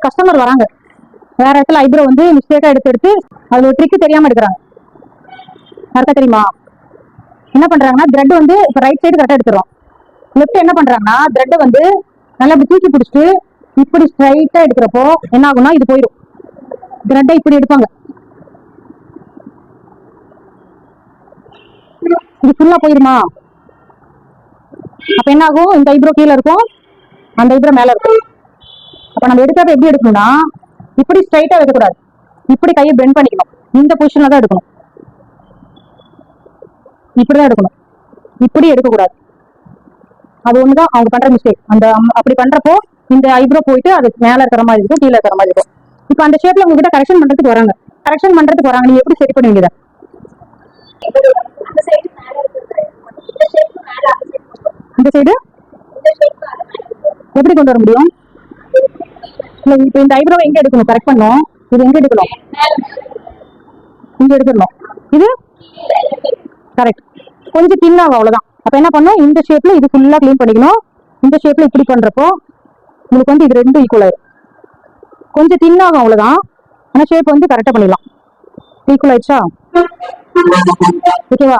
Customer வராங்க, வேற இடத்துல ஐப்ரோ வந்து மிஸ்டேக்கா எடுத்து அது ஒரு ட்ரிக் தெரியாம எடுக்கிறாங்க. கரெக்டா தெரியுமா? என்ன பண்றாங்கன்னா த்ரெட் வந்து இப்ப ரைட் சைடு கரெக்டா எடுத்துரும். லெஃப்ட் என்ன பண்றாங்கன்னா த்ரெட் வந்து நல்லா இப்படி தூக்கி பிடிச்சிட்டு இப்படி ஸ்ட்ரைட்டா எடுக்கிறப்போ என்ன ஆகும்னா இது போயிடும். த்ரெட்டை இப்படி எடுப்பாங்க, இது ஃபுல்லா போயிருமா? அப்ப என்ன ஆகும்? இந்த ஐப்ரோ கீழே இருக்கும், அந்த ஐப்ரோ மேல இருக்கும். அப்ப நம்ம எடுக்கிறப்ப எப்படி எடுக்கணும்னா இப்படி ஸ்ட்ரைட்டா எடுக்கக்கூடாது, இப்படி கையை பெண்ட் பண்ணிக்கணும். இந்த பொசிஷன்ல தான் எடுக்கணும், இப்படிதான் எடுக்கணும், இப்படி எடுக்கக்கூடாது. அது ஒண்ணுதான் அவங்க பண்ற மிஸ்டேக். அந்த அப்படி பண்றப்போ இந்த ஐப்ரோ போயிட்டு அது மேல இருக்கிற மாதிரி இருக்கும், கீழே இருக்கிற மாதிரி இருக்கும். இப்ப அந்த ஷேப்ல உங்ககிட்ட கரெக்ஷன் பண்றதுக்கு வராங்க, நீங்க எப்படி சரி பண்ணுவீங்க? இந்த சைடு எப்படி கொண்டு வர முடியும்? இப்ப இந்த ஐப்ரோவை எங்க எடுக்கணும்? கரெக்ட் பண்ணும், இது எங்க எடுக்கணும்? இங்க எடுத்துடணும். இது கரெக்ட், கொஞ்சம் தின்னாகும், அவ்வளவுதான். அப்ப என்ன பண்ணும்? இந்த ஷேப்ல இது ஃபுல்லா கிளீன் பண்ணிக்கணும். இந்த ஷேப்ல இப்படி பண்றப்போ உங்களுக்கு வந்து இது ரெண்டும் ஈக்குவல் ஆயிடும். கொஞ்சம் தின்னாகும், அவ்வளவுதான். ஆனா ஷேப் வந்து கரெக்டா பண்ணிடலாம். ஈக்குவல் ஆயிடுச்சா? ஓகேவா?